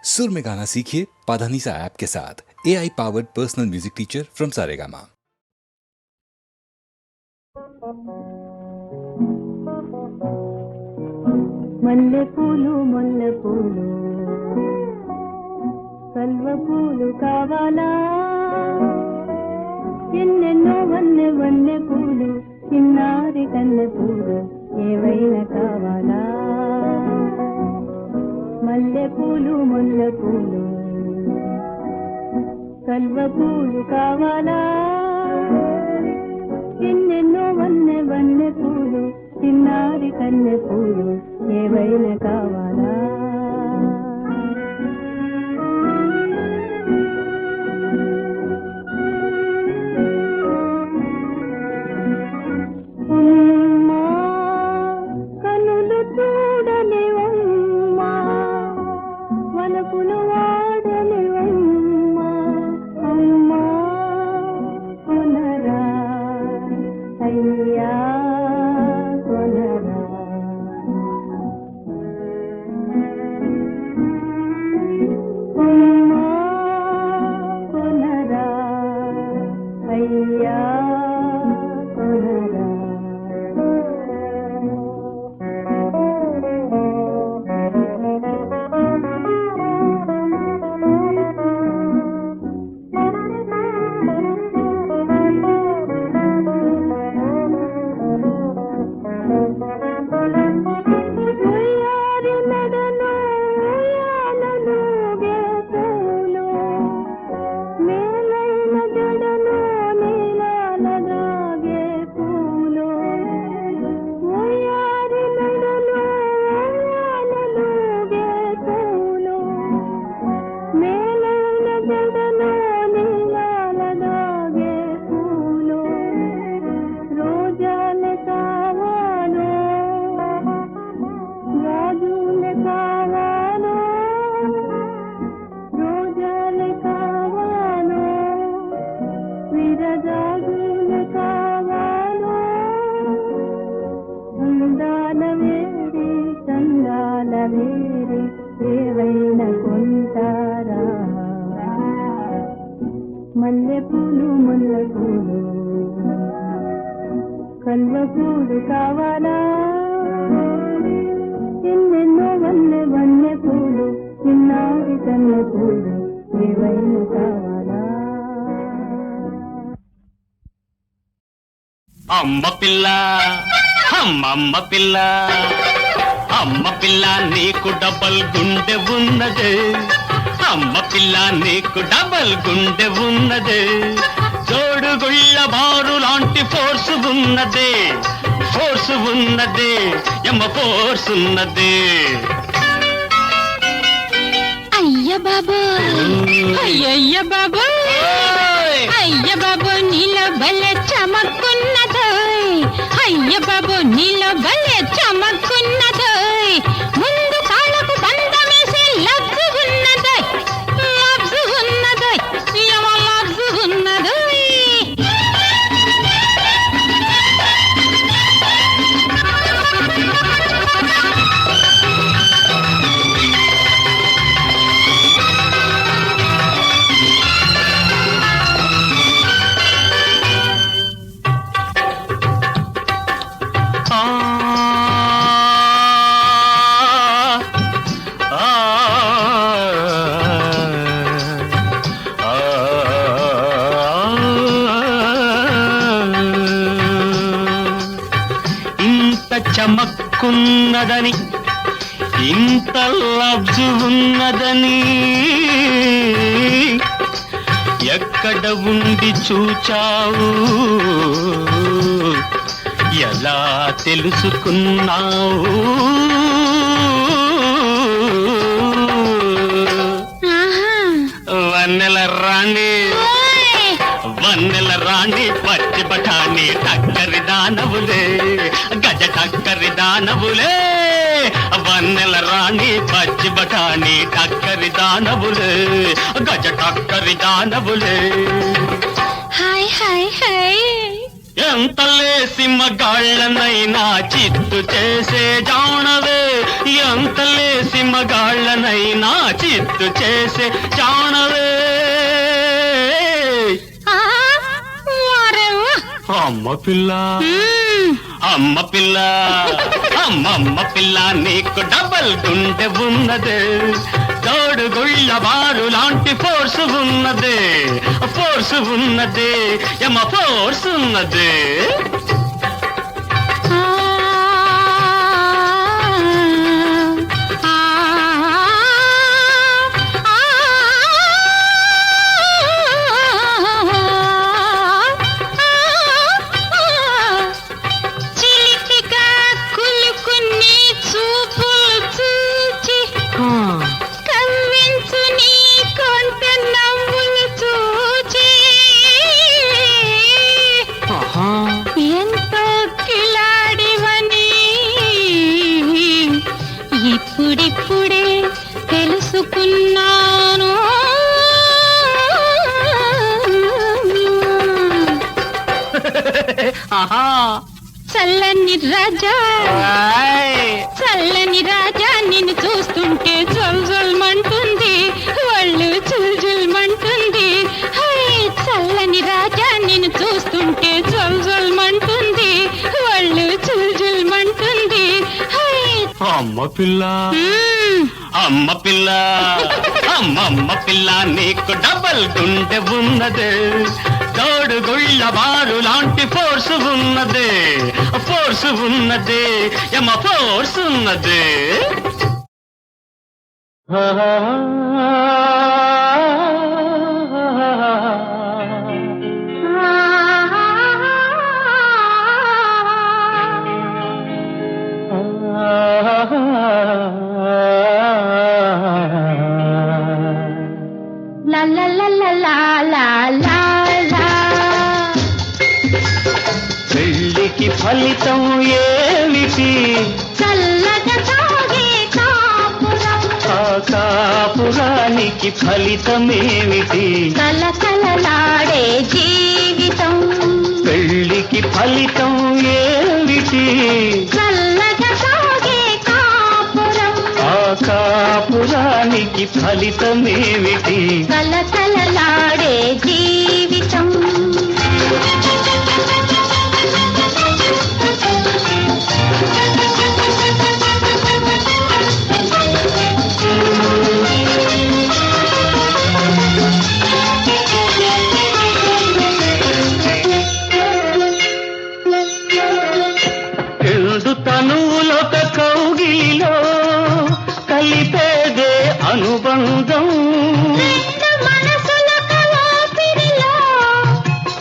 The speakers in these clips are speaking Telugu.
सुर में गाना सीखिए पाधानीसा ऐप के साथ। AI powered personal music teacher from Saregama. మల్లె పూలు ముల్ల పూలు కల్వ పూలు కావాలా ఎన్నెన్నో వన్నె వన్నె పూలు చిన్నారి కన్నె పూలు ఏవైనా కావాలా మల్లె పూలు ముల్ల పూలు కల్వ పూలు కావాలా ఎన్నెన్నో వన్నె వన్నె పూలు చిన్నారి కన్నె పూలు ఏవైనా కావాలా అమ్మా కనులు చూడని అమ్మా వలపులు వాడని అమ్మా అమ్మా కొనరా అయ్యా కొనరా అమ్మా కొనరా అయ్యా కొనరా ఉయ్యారి మెడలో ఉయ్యాలలో గేతులు మేలైన జడలో నీలాల దాగే పూలు ఉయ్యారి మెడలో ఉయ్యాలలో గేతులు మేలైన జడలో నీలాల దాగే పూలు రోజాలే కావాలో రాజులే కావాలో రోజాలే కావాలో విరజాజులే కావాలో అందాల వేరి చందాల వేరి ఏవైనా కొంటారా మల్లె పూలు ముల్ల పూలు కల్వ పూలు కావాలా ఎన్నెన్నో వన్నె వన్నె పూలు చిన్నారి కన్నె పూలు ఏవైనా కావాలా అమ్మ పిల్ల అమ్మమ్మ పిల్ల అమ్మ పిల్ల నీకు డబల్ గుండె ఉన్నదే అమ్మ పిల్ల నీకు డబల్ గుండె ఉన్నదే జోడుగుళ్ళ బారు లాంటి ఫోర్స్ ఉన్నదే ఫోర్స్ ఉన్నదే ఎమ్మ ఫోర్స్ ఉన్నదే అయ్య బాబు అయ్యయ్య బాబు అయ్య బాబు నీలో భలే చమక్కున్నదోయ్ అయ్య బాబు నీలో భలే చమక్కున్నదోయ్ ముందు కాళ్ళకు బంధమేసి లబ్జు ఉన్నదోయ్ లబ్జు ఉన్నదోయ్ యమ లబ్జు ఉన్నదోయ్ ఇంత చమక్కున్నదని ఇంత లబ్జు ఉన్నదని ఎక్కడ ఉండి చూచావు ఎలా తెలుసుకున్నావు వన్నెల రాణి వన్నెల రాణి పచ్చి బఠాణి టక్కరి దానవులే గజ టక్కరి దానవులే వన్నెల రాణి పచ్చి బఠాణి టక్కరి దానవులే గజ టక్కరి దానవులే హాయ్ హాయ్ హాయ్ ఎంత లేసి మగాళ్ళనైనా చిత్తు చేసే జానవే, ఎంత లేసి మగాళ్ళనైనా చిత్తు చేసే జానవే. అమ్మ పిల్ల అమ్మ పిల్ల అమ్మమ్మ పిల్ల నీకు డబల్ గుండె ఉన్నదే, తోడుగుళ్ళ బారు లాంటి ఫోర్స్ ఉన్నదే, ఫోర్స్ ఉన్నదే, యమ ఫోర్స్ ఉన్నదే. ఇప్పుడిప్పుడే తెలుసుకున్నాను చల్లని రాజా, చల్లని రాజా నిన్ను చూస్తుంటే జల్జల్మంటుంది, ఒళ్ళు జల్జల్మంటుంది. చల్లని రాజా నిన్ను చూస్తుంటే జల్జల్మంటుంది, ఒళ్ళు జల్జల్మంటుంది. అమ్మ పిల్ల అమ్మ పిల్ల అమ్మమ్మ పిల్ల నీకు డబల్ గుండె ఉన్నదే, తోడుగుళ్ళ బారు లాంటి ఫోర్స్ ఉన్నదే, ఫోర్స్ ఉన్నదే, యమ ఫోర్స్ ఉన్నదే. La la la la la la la la. పెళ్ళికి ఫలితం ఏమిటి? చల్లగా సాగే కాపురం. ఆ కాపురానికి ఫలితమేమిటి? కలకలలాడే జీవితం. పెళ్ళికి ఫలితం ఏమిటి? చల్లగా సాగే కాపురం. ఆ కాపురానికి ఫలితమేమిటి? కలకలలాడే జీవితం. రెండు తనువులొక కౌగిలిలో కలిపేదే అనుబంధం. రెండు మనసులకు ఊపిరిలో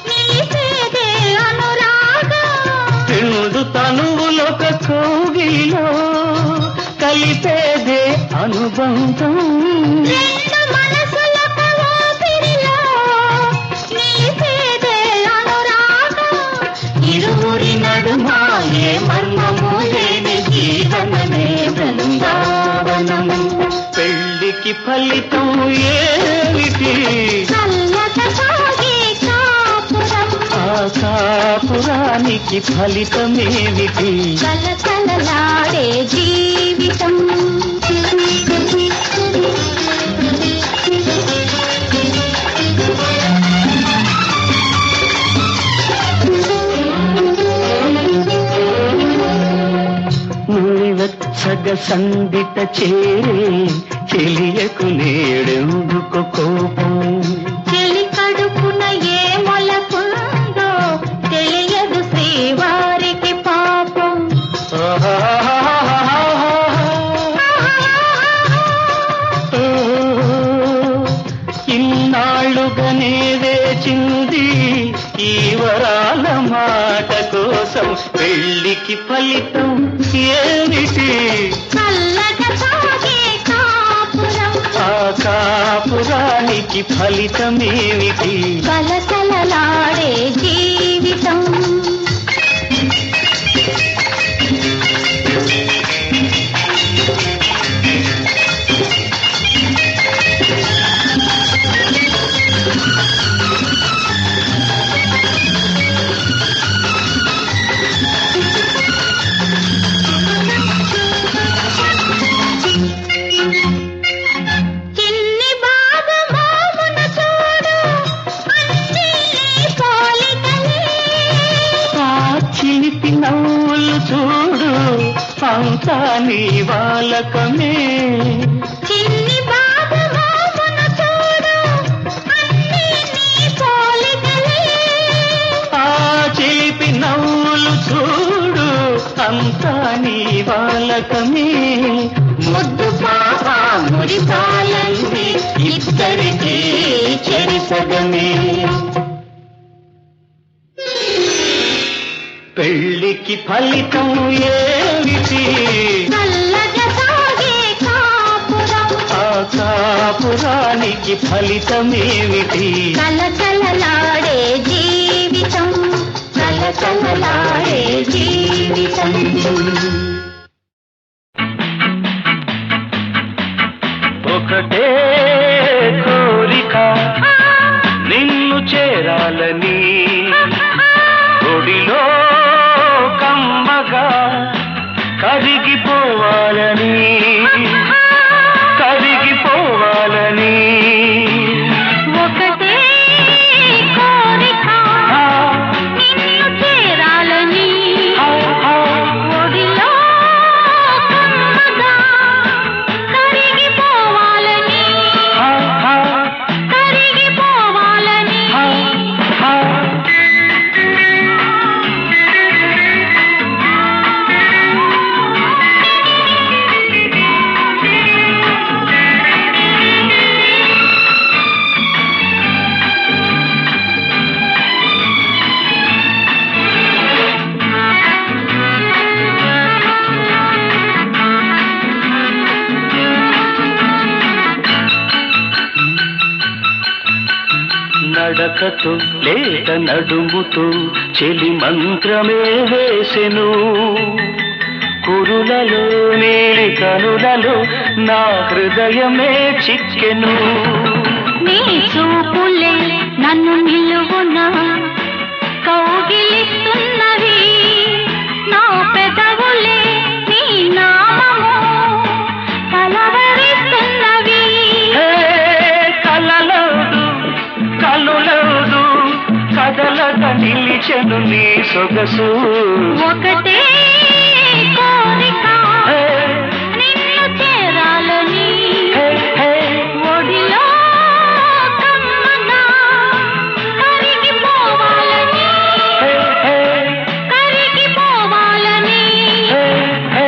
నిలిపేదే అనురాగం. రెండు తనువులొక కౌగిలిలో కలిపేదే అనుబంధం. రెండు మనసులకు ఊపిరిలో నిలిపేదే అనురాగం. ఇరువురి నడుమ ఏ మర్మము లేని జీవనమే బృందావనము. పెళ్ళికి ఫలితం ఏమిటి? చల్లగా సాగే కాపురం. ఆ కాపురానికి ఫలితమేమిటి? కలకలలాడే జీవితం. నులివచ్చగ సందిట చేరే చెలియకు నేడెందుకు కోపం? చెలి కడుపున ఏ మొలకుందో తెలియదు శ్రీవారికి పాపం. ఇన్నాళ్ళుగానే వేచింది ఈ వరాల మాట కోసం. పెళ్ళికి ఫలితం ఏమిటి? చల్లగా సాగే కాపురం. ఆ కాపురానికి ఫలితమేమిటి? కలకలలాడే జీవితం. వాలకమే చిన్ని బాబు మోమును చూడు అన్నీ నీ పోలికలే ఆ చిలిపి నవ్వులు చూడు అంతా నీ వాలకమే ముద్దు పాప మురిపాలన్నీ ఇద్దరికీ చెరిసగమే పెళ్ళికి ఫలితం ఏమిటి చల్లగా సాగే కాపురం ఆ కాపురానికి ఫలితమేమిటి కలకలలాడే జీవితం కలకలలాడే జీవితం ఒకటే కోరిక నిన్ను చేరాలని ఒడిలో కమ్మగా కరిగిపోవాలని కరిగిపోవాలని ఒకటే కోరిక నిన్ను చేరాలని ఒడిలో కమ్మగా కరిగిపోవాలని కరిగిపోవాలని నడకతో లేత నడుముతో చెలి మంత్రమే వేసెను కురులలో నీలి కనులలో నా హృదయమే చిక్కెను నీ చూపులే నన్ను నిలువున కౌగిలిస్తున్నవి నా పెదవులే నీ నామము కలవరిస్తున్నవి హే కలలదు కలులదు కదలక నిలిచెను నీ సొగసు ఒకటే కోరిక హే, నిన్ను చేరాలని హే, హే, ఒడిలో కమ్మగా కరిగిపోవాలని హే, హే, కరిగిపోవాలని హే, హే.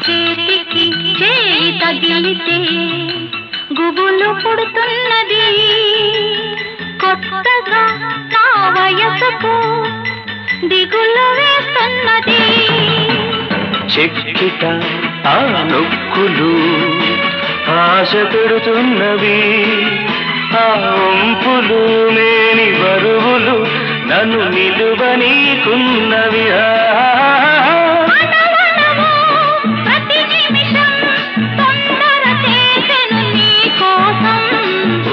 చేతికి చేయి తగిలితే గుబులు పుడుతున్నది కొత్తగా నా వయసుకు దిగులు వేస్తున్నది చెక్కిట ఆ నొక్కులు ఆశ పెడుతున్నవి ఆ ఒంపులు లేని బరువులు నన్ను నిలువనీకున్నవి అణవణవు ప్రతి నిమిషం తొందర చేసెను నీ కోసం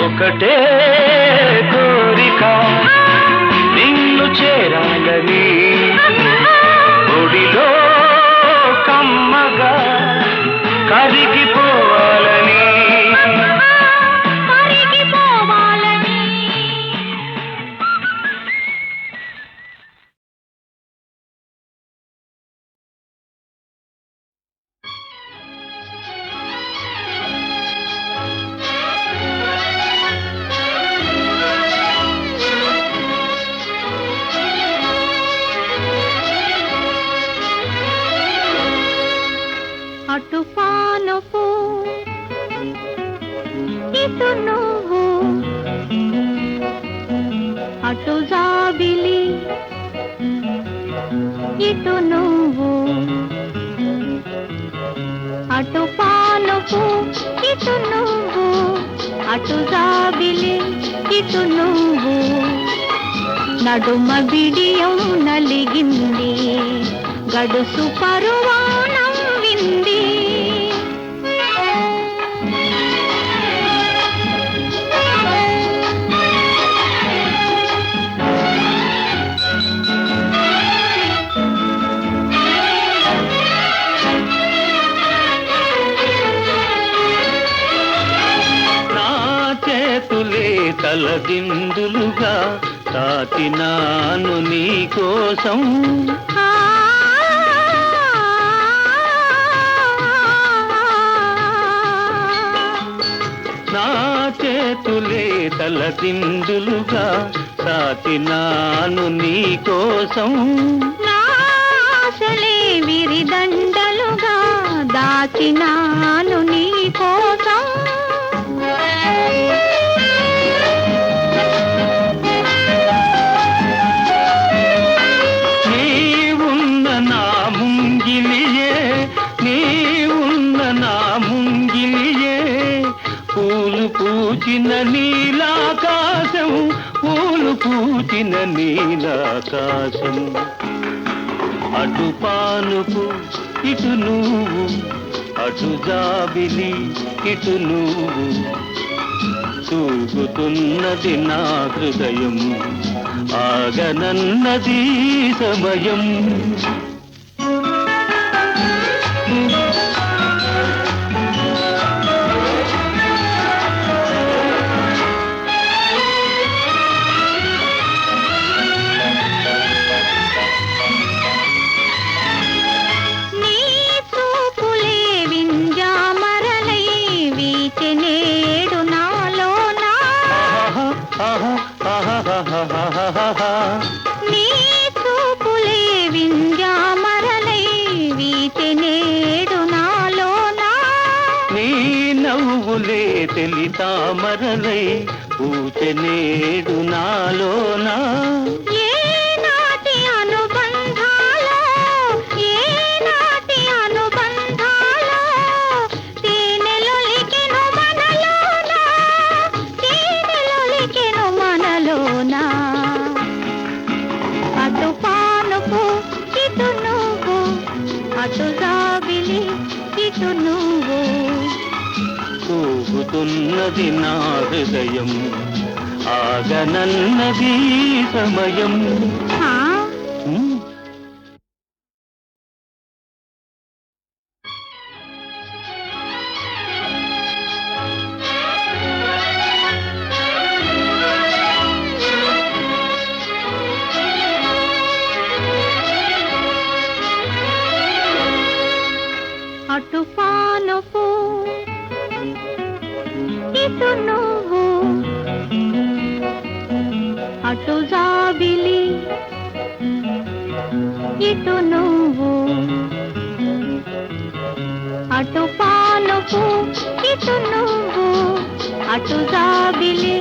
ఒకటే కోరిక నిన్ను చేరాలని ఒడిలో కమ్మగా కరిగిపోవాలని కరిగిపోవాలని అటు పానుపు ఇటు నువ్వు అటు జాబిలి ఇటు నువ్వు అటు పానుపు ఇటు నువ్వు అటు జాబిలి ఇటు నువ్వు నడుమ బిడియం నలిగింది గడుసు పరువా నవ్వింది తలదిందులుగా తాకినాను నీ కోసం నా చేతులే తలదిందులుగా తాకినాను నీ కోసం నాశలే విరిదండలుగా దాచినాను నీ కోసం నీవున్న నా ముంగిలియే నీవున్న నా ముంగిలియే పూలు పూచిన నీలాకాశం పూలు పూచిన నీలాకాశం అటు పానుపు ఇటు నువ్వు అటు జాబిలి ఇటు నువ్వు తూగుతున్నది నా హృదయం ఆగనన్నది సమయం నీ చూపులే వింజామరలై వీచె నేడు నాలోనా నీ నవ్వులే తెలి తామరలై పూచె నేడు నాలోనా ఏ నాటి అనుబంధాలో ఏ నాటి అనుబంధాలో తేనెలొలికెను మనలోనా తేనెలొలికెను మనలోనా అటు పానుపు ఇటు నువ్వు అటు జాబిలి ఇటు నువ్వు తూగుతున్నది నా హృదయం ఆగనన్నది సమయం ఆ? అటు పానుపు ఇటు నువ్వు అటు జాబిలి ఇటు నువ్వు అటు పానుపు ఇటు నువ్వు అటు జాబిలి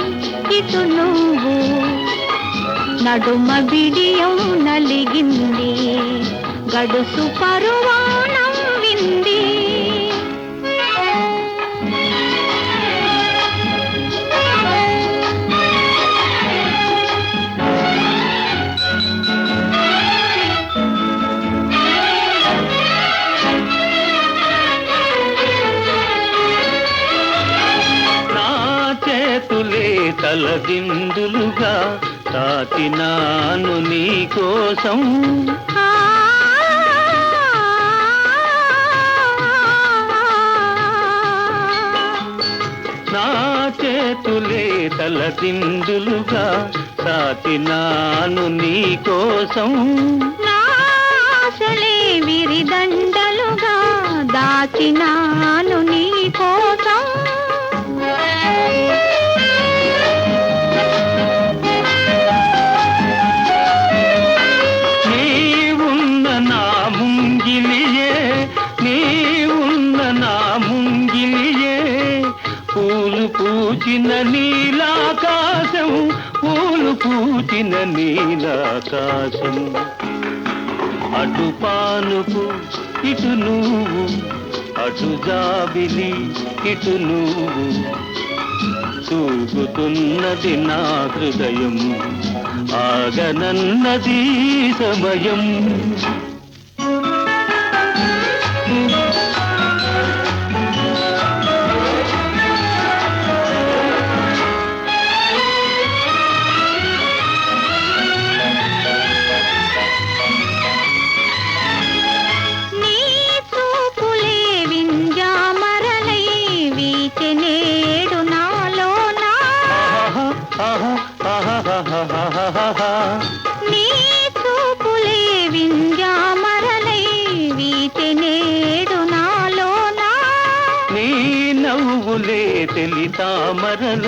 ఇటు నువ్వు నడుమ బిడియం నలిగింది గడుసు పరువాణం వింది నా చేతులే తలదిందులుగా తాకినాను నీ కోసం నా చేతులే తలదిందులుగా తాకినాను నీ కోసం నాశలే విరిదండలుగా దాచినాను నీ కోసం నీవున్న నా ముంగిలియే నీవున్న నా ముంగిలియే పూలు పూచిన నీలాకాశం పూలు పూచిన నీలాకాశం అటు పానుపు ఇటు నువ్వు అటు జాబిలి ఇటు నువ్వు తూగుతున్నది నా హృదయం ఆగనన్నది సమయం నీ చూపులే వింజామరలై వీచె నేడు నాలోనా ఆహా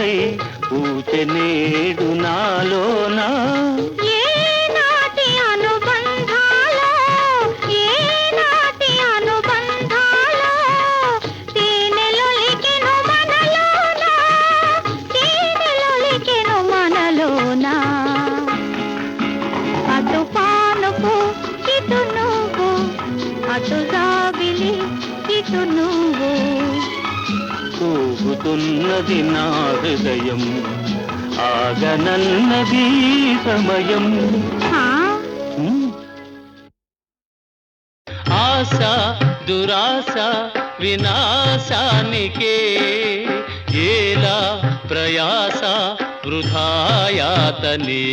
పూలై పూచెనేడు నాలోనా ఏనాటి అనుబంధాలో ఏనాటి అనుబంధాలో తేనెలొలికెను మనలోన తేనెలొలికెను మనలోన అటు పానుపు ఇటు నువ్వు అటు జాబిలి ఇటు నువ్వు ఊగుతున్నది నా హృదయం ఆగనన్నది సమయం ఆశ దురాశ వినాశానికే ఏలా ప్రయాస వృథాయాతనే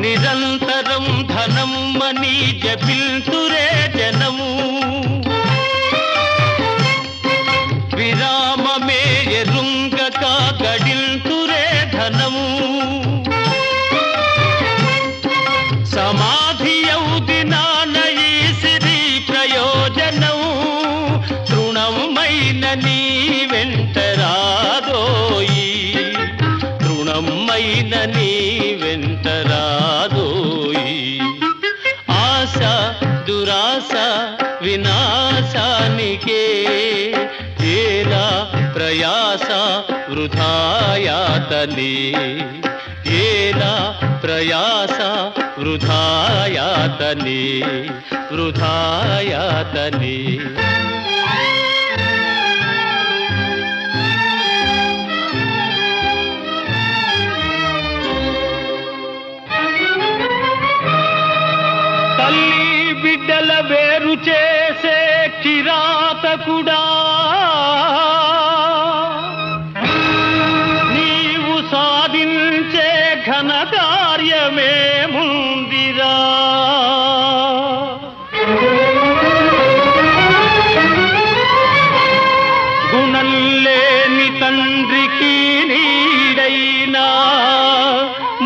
నిరంతరం ధనం మనీ జపిల్తురే జనము విరామమే ఎరుంగక గడిల్తురే ధనము సమాధియౌది నానయీ సిరి ప్రయోజనం తృణమైన నీ వెంటరాదోయి తృణమైన నీ వెంటరాదోయి ఆశ దురాశ వినాశానికే ఏలా ప్రయాస వృథాయాతనే ఏలా ప్రయాస వృథాయాతనే వృథాయాతనే తల్లి బిడ్డల వేరు చేసే కిరాతకుడా నీవు సాధించే ఘన కార్యమే ముందిరా గుణం లేని తండ్రికి నీడైనా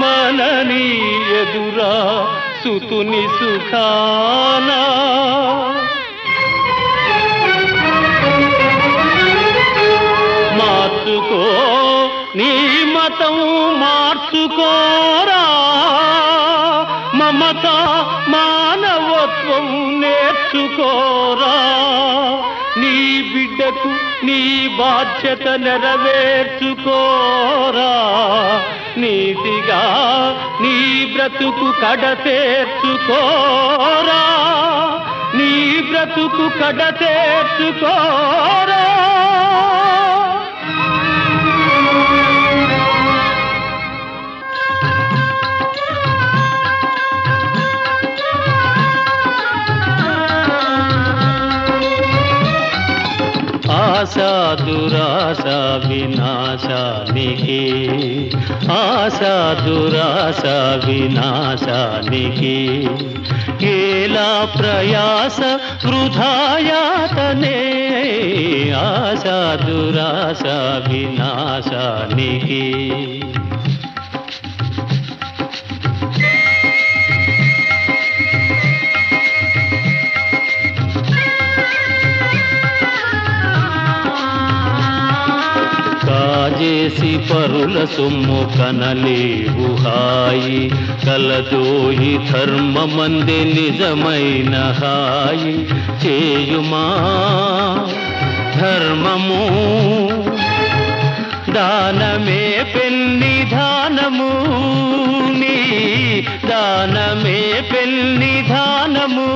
మనని ఎదురా సుతుని సుఖానా మార్చుకో నీ మతం మార్చుకోరా మమత మానవత్వం నేర్చుకోరా నీ బిడ్డకు నీ బాధ్యత నెరవేర్చుకోరా నీతిగా నీ బ్రతుకు కడతేర్చుకోరా నీ బ్రతుకు కడతేర్చుకోరా ఆశా దురాశ వినాశానికి ఆశా దురాశ వినాశానికి ఏలా ప్రయాస వృథాయాతనే ఆశా దురాశ వినాశానికి కాజేసి పరుల సొమ్ము కనలేవు హాయి కలదోయి ధర్మమందే నిజమైన హాయి చేయుమా ధర్మము దానమే పెన్నిధానము నీ దానమే పెన్నిధానము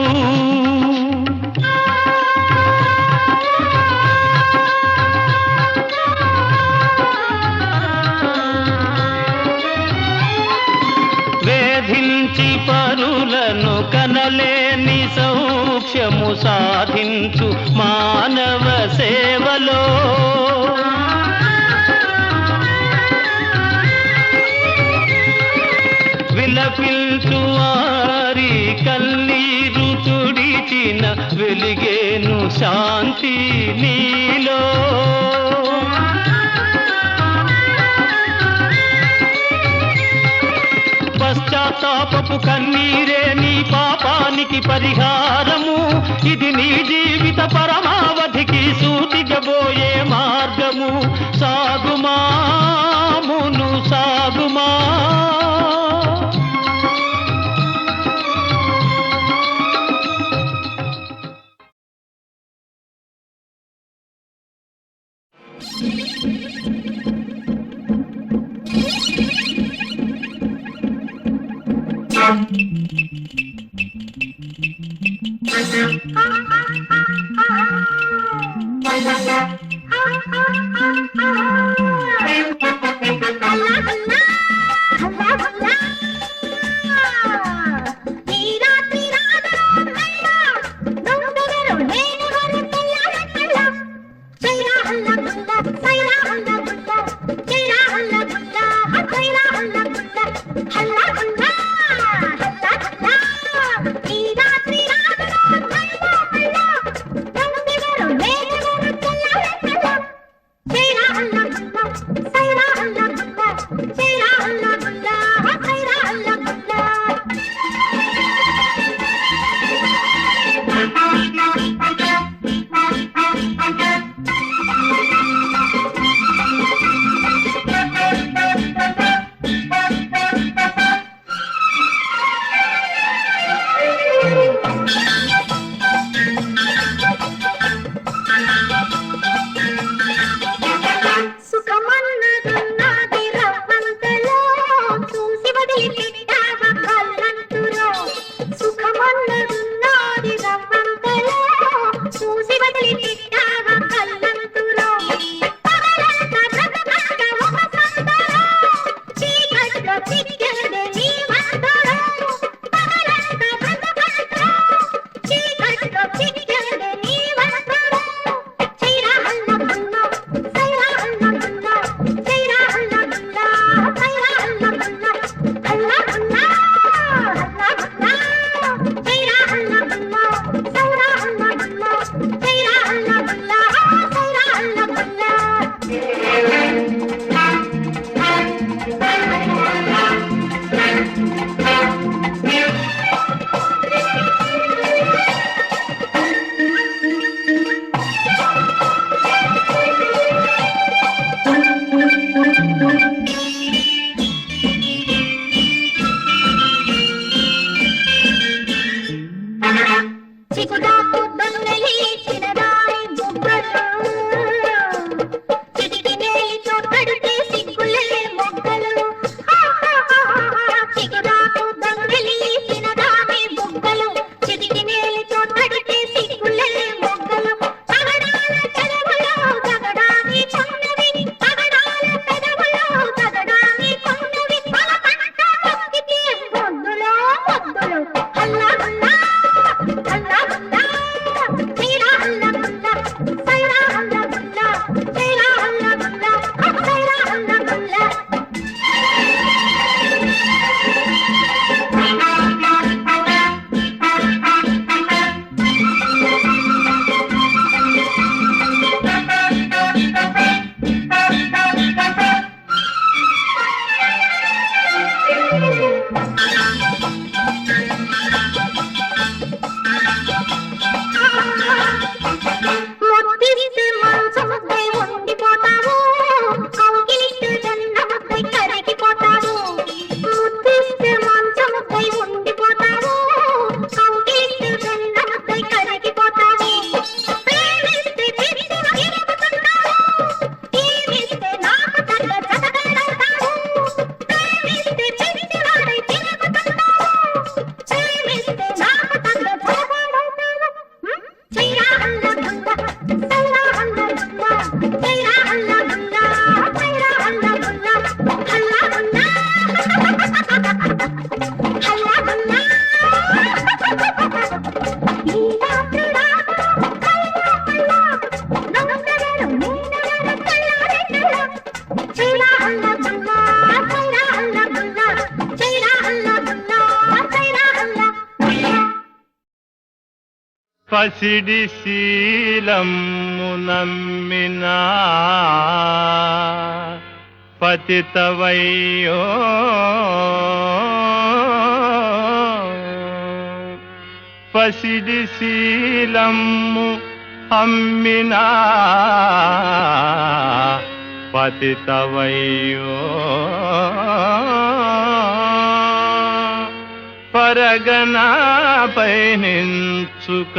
వేధించి పరులను కనలేని సౌఖ్యము సాధించు మానవ సేవలో విలపిల్చు వారి కన్నీరు తుడిచిన వెలిగేను శాంతి నీలో పశ్చాత్తాపపు కన్నీరే నీ పాపానికి పరిహారము ఇది నీ జీవిత పరమావధికి సూటిగబోయే మార్గం పసిడి శీలము నమ్మినా పతితవయ్యో పసిడి శీలము అమ్మినా పతితవయ్యో పరగనాపై నించుక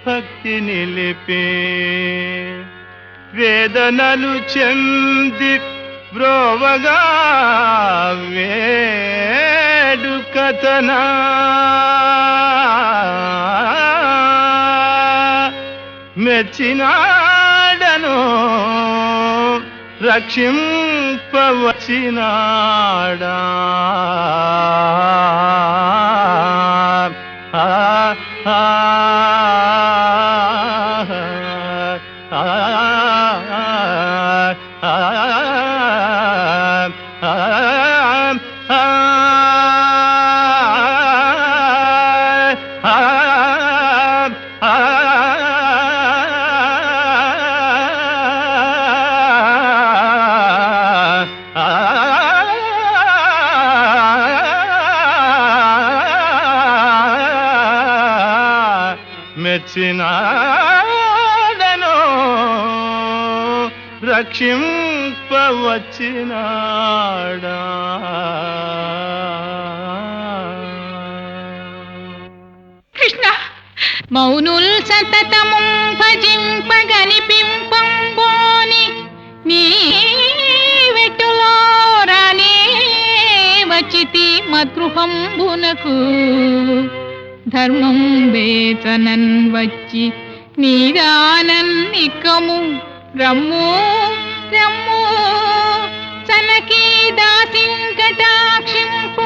భక్తి నిలిపే వేదనలు చెంది బ్రోవగా వేడుక రతన మెచ్చినాడను రక్షింపవచ్చినాడా మెచ్చినాడను రక్షింపవచ్చినాడా కృష్ణ మౌనుల్ సతతము భజింపగనిపింపంబోని నీ వెట్టులో రానే వచ్చితి మద్గృహంబునకు ధర్మం వేతనన్ వచ్చి నీదానన్నికము రమ్ము రమ్ము సనకీ దాసింకటాక్షింపు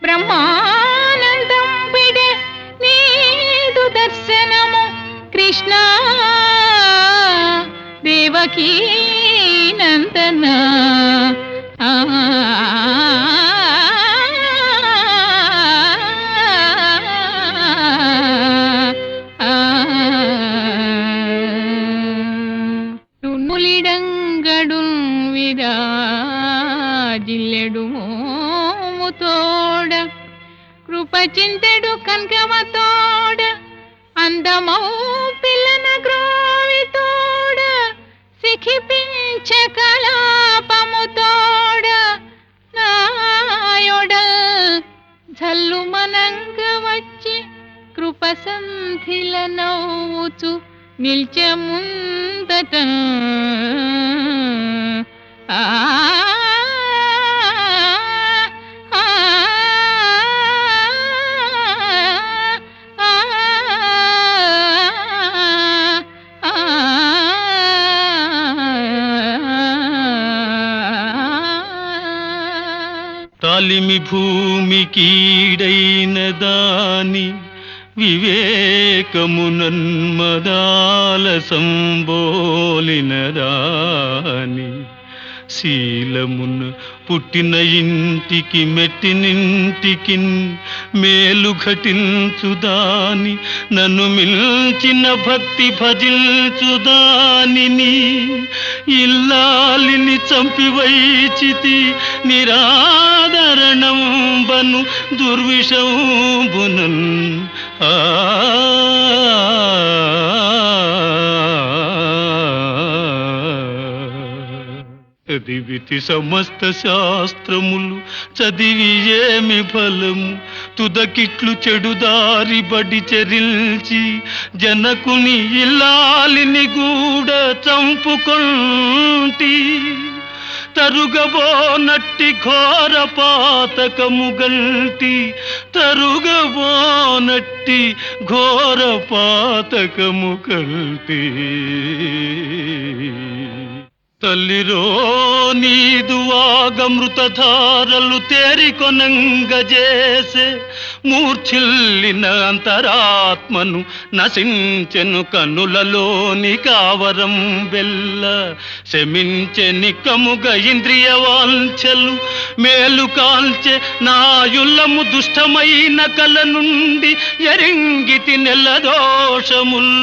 బ్రహ్మానందం విడే నీదు దర్శనము కృష్ణ దేవకీ నందన తున్నులిడంగడున్ విరాజిల్లెడు మోముతోడ కృపచింతెడు కనకవతోడ అందమౌ పిల్లన గ్రోవితోడ సిఖిపించ కలాపముతోడ నాయొడల్ జల్లుమనంగ వచ్చి కృపసంధిల నవ్వుచు నిల్చె ముందట తాలిమి భూమికీడైన దాని వివేకమునన్మదాల సంబోలిన దాని శీలమున పుట్టిన ఇంటికి మెట్టినింటికి మేలు ఘటించుదాని నన్ను మిల్చిన భక్తి భజించుదానిని ఇల్లాలిని చంపివైచితి నిరాదరణంబను దుర్విషంబునన్ చదివితి సమస్త శాస్త్రములు చదివి ఏమి ఫలము తుదకిట్లు చెడుదారి బడి చెరిల్చి జనకుని ఇల్లాలిని కూడా చంపుకొంటి తరుగబోనట్టి ఘోర పాతకము గల్టి తరుగబోనట్టి ఘోర పాతకము గల్టి తల్లిరో నీదు ఆగమృతధారలు తేరికొనంగజేసే మూర్ఛిల్లిన అంతరాత్మను నశించెను కన్నులలోని కావరం వెల్ల శమించె నిక్కముగ ఇంద్రియ వాంఛలు మేలు కాల్చె నాయుల్లము దుష్టమైన కల నుండి ఎరింగితి నెల దోషముల్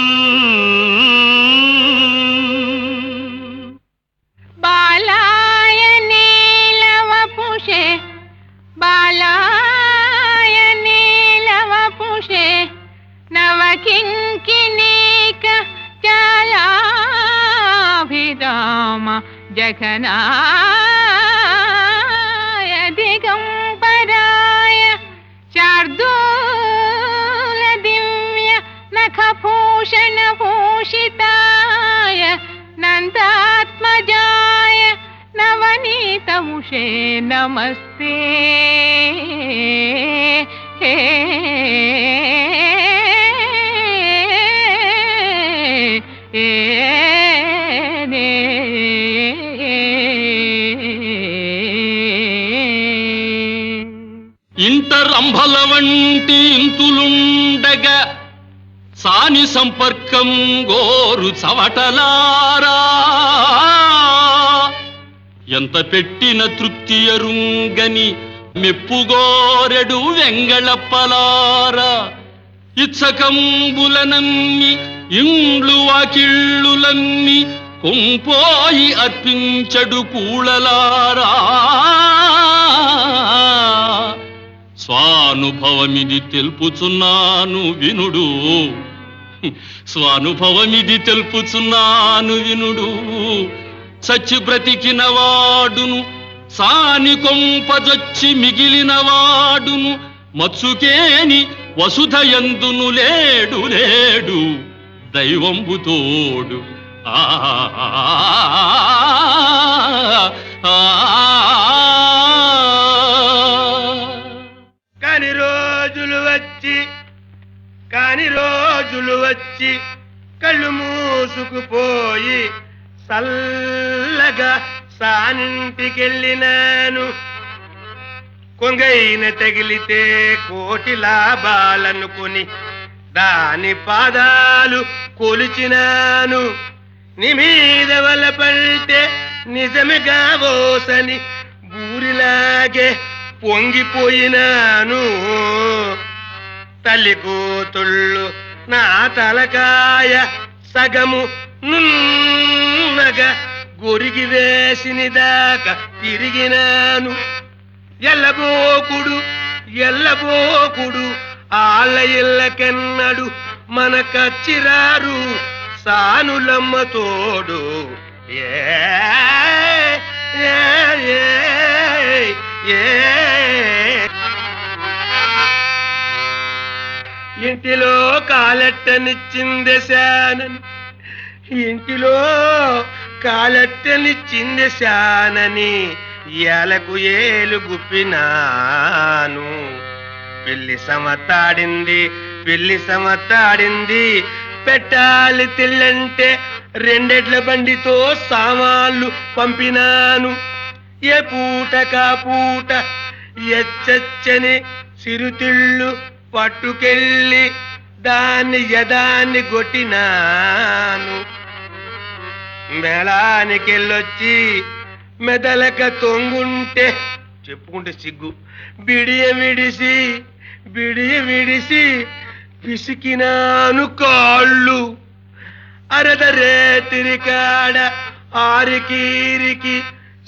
బాలాయ నీలవపుషే బాలాయ నీలవపుషే నవకింకినీక చాలాభిరామ జఘనాయ దిగంబరాయ శార్దూల దివ్య నఖభూషణ భూషితాయ నందాత్మజాయ నవనీతముషే నమస్తే ఇంట రంభల వంటి ఇంతులుండగా సాని సంపర్కం గోరు చవటలారా ఎంత పెట్టిన తృప్తి ఎరుంగని మెప్పుగోరెడు వెంగళప్పలారా ఇచ్చకంబులనమ్మి ఇండ్లు వాకిళ్ళులమ్మి కొంపోయి అర్పించడు కూళలారా స్వానుభవమిది తెలుపుచున్నాను వినుడు స్వానుభవమిది తెలుపుచున్నాను వినుడు చచ్చి బ్రతికిన వాడును సాని కొంపజొచ్చి మిగిలిన వాడును మత్సుకేని వసుధయందును లేడు లేడు దైవంబుతోడు ఆ కాని రోజులు వచ్చి కళ్ళు మూసుకుపోయి చల్లగా సానింటికెళ్ళినాను కొంగైన తగిలితే కోటి లాభాలనుకుని దాని పాదాలు కొలిచినాను నీ మీద వలపడితే నిజముగా ఓసని బూరిలాగే పొంగిపోయినాను తల్లి కూతుళ్ళు నా తలకాయ సగము నున్నగా గొరిగి వేసిని దాకా తిరిగినాను ఎల్లబోకుడు ఆళ్ళ ఇళ్ళకెన్నడు మన కచ్చిరారు సానులమ్మ తోడు ఇంటిలో కాలెట్టనిచ్చింది శానని ఇంటిలో కాలెట్టనిచ్చింది శానని ఏలకు ఏలు గుప్పినాను పెళ్లి సమతాడింది పెట్టాలి తిల్లంటే రెండెడ్ల బండితో సామాన్లు పంపినాను ఏ పూట కా పూట ఎచ్చని సిరుతిళ్ళు పట్టుకెళ్ళి దాన్ని కొట్టినాను మేళానికెళ్ళొచ్చి మెదలక తొంగుంటే చెప్పుకుంటే సిగ్గు బిడియ విడిసి పిసికినాను కాళ్ళు అరద రేతిరి కాడ ఆరికీరికి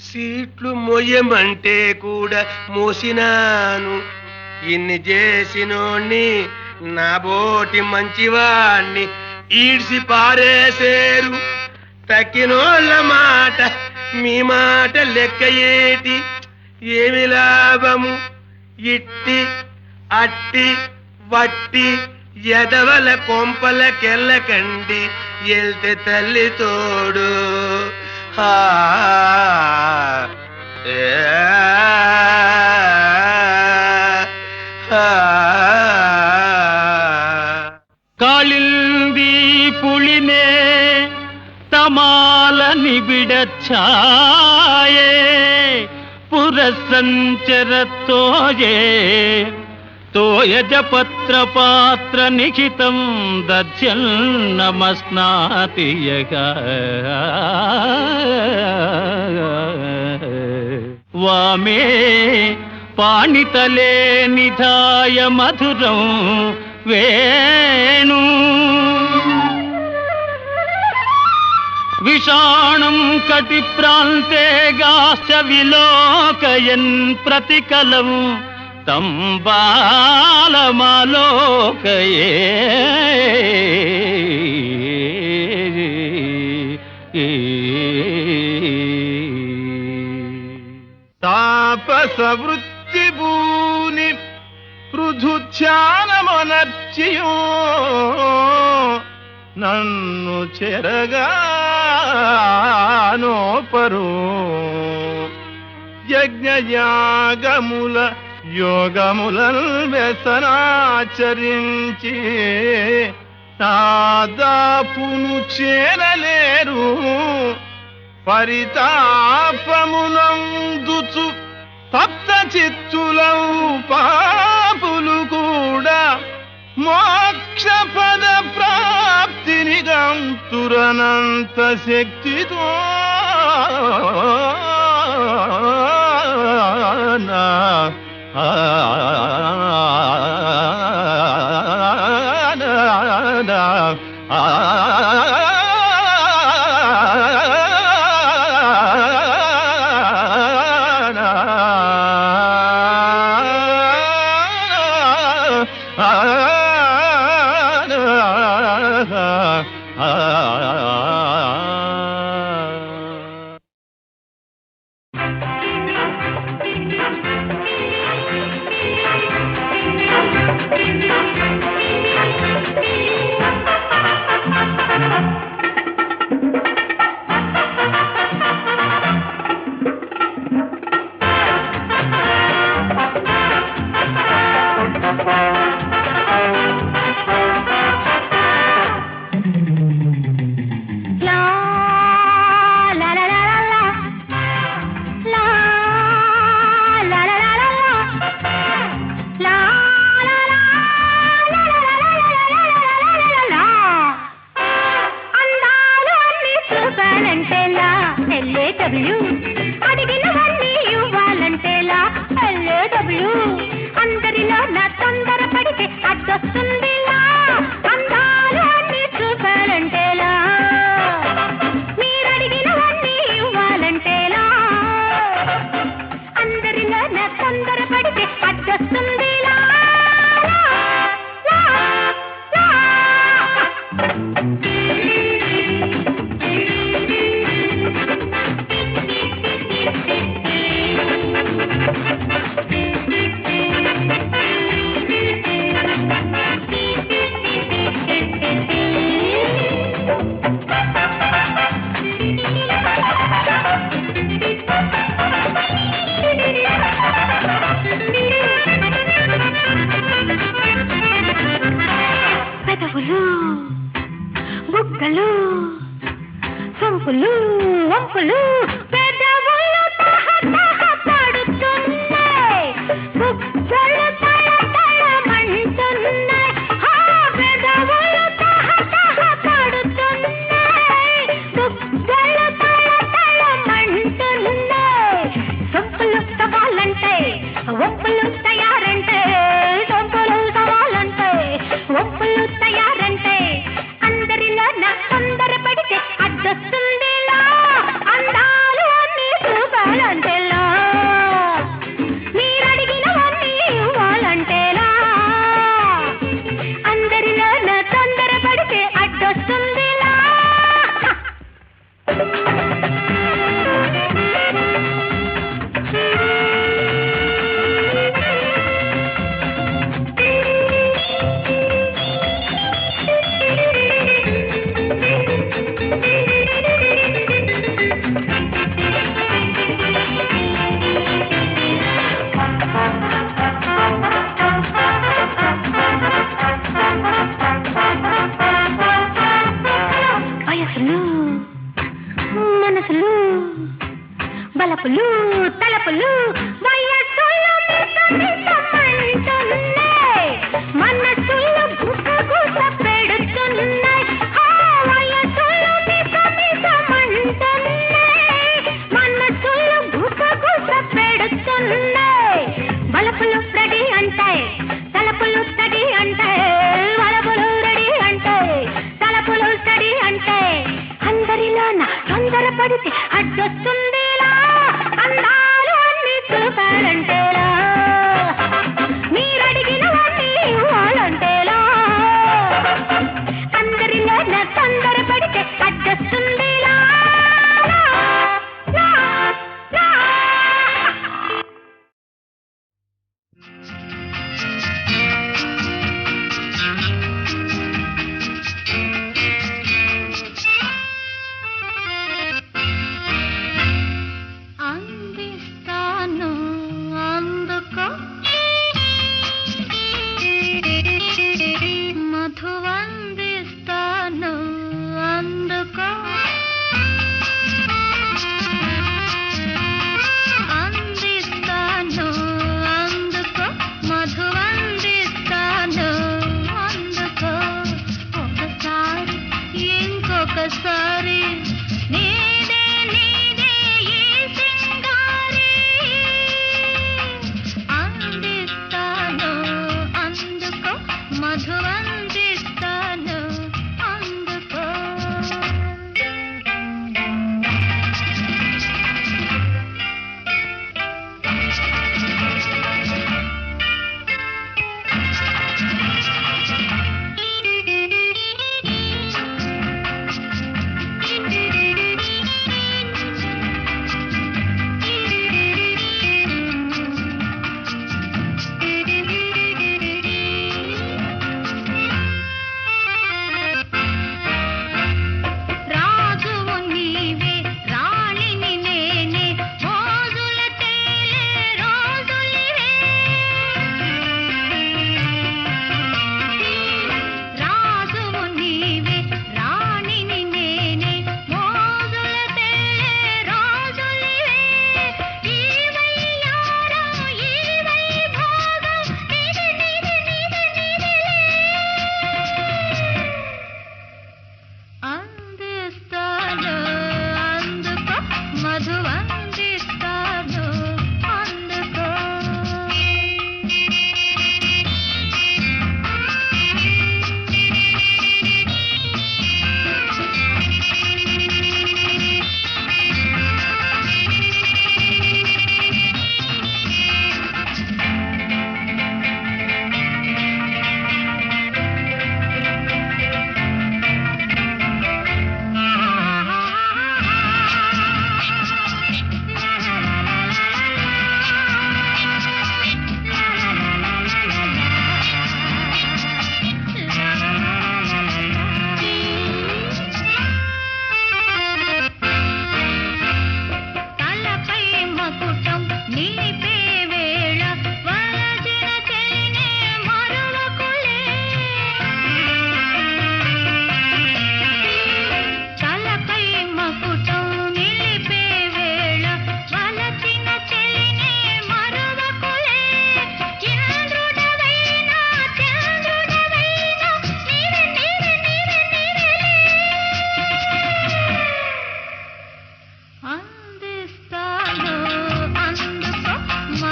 సీట్లు మొయ్యమంటే కూడా మోసినాను ఇన్ని చేసినోణ్ణి నా బోటి మంచివాణ్ణి ఈడ్సి పారేసేరు తక్కినోళ్ళ మాట మీ మాట లెక్క ఏటి ఏమి లాభము ఇట్టి అట్టి వట్టి ఎదవల కొంపలకెళ్ళకండి ఎల్తే తల్లి తోడు ಕಾಳಿಂದಿ ಪುಳಿನೇ ತಮಾಲ ನಿಬಿಡಚ್ಛಾಯೇ ಪುರಸಂಚರ ತೋಯೇ ತೋಯಜ ಪತ್ರ ಪಾತ್ರ ನಿಖಿತಂ ದರ್ಶನ್ ನಮಸ್ನಾತಿಯಗ ವಾಮೇ పాణితలే నిధాయ మధురం వేణు విషాణం కటి ప్రాంతే గాశ్చ విలోకయన్ ప్రతికలం తం బాలమాలోకయే తాపస వృత్తి భూని పృథుధ్యానమనర్చియో నన్ను చెరగానోపరు యజ్ఞయాగముల యోగములను వ్యసనాచరించి నాదాపును చేరలేరు పరితాపమునందుచు తప్త చిత్తులం పాపులు కూడా మోక్ష పద ప్రాప్తిని గంతురనంత శక్తితో అందరిలో నా తొందర పడితే అడ్డొస్తుందిలా అందాలు అన్ని చూపాలంటేలా మీరడిగినవన్నీ ఇవ్వాలంటేలా అందరిలో నా తొందర పడితే అడ్డొస్తుందిలా పెదవులు బుగ్గలు సొంపులు వంపులు పెదవులు తహతహలాడుతున్నాయి బుగ్గలు తళతళమంటున్నాయి పెదవులు తహతహలాడుతున్నాయి బుగ్గలు తళతళమంటున్నాయి సొంపులు సవాలంటాయి వంపులు తయారంటే సొంపులు సవాలంటే వంపులు తయారంటే అందరిలో నా తొందర పడితే అడ్డొస్తుందిలా అందాలు అన్ని చూపాలంటేలా మీరడిగినవన్నీ ఇవ్వాలంటేలా అందరిలో నా తొందర పడితే అడ్డొస్తుందిలా వయసులు మనసులు బలపులు తలపులు వయసులు మిసమిసమంటున్నాయి మనసులు గుసగుస పెడుతున్నాయి వయసులు మిసమిసమంటున్నాయి మనసులు గుసగుస పెడుతున్నాయి బలపులు రెడీ అంటాయి తలపులు తడి అంటాయి బలపులు రెడీ అంటాయి తలపులు తడి అంటే అందరిలో నా తొందర పడితే అడ్డొస్తుందిలా అందాలు అన్ని చూపాలంటేలా మీరడిగినవన్నీ ఇవ్వాలంటేలా అందరిలో నా తొందర పడితే అడ్డొస్తుందిలా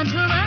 మధువా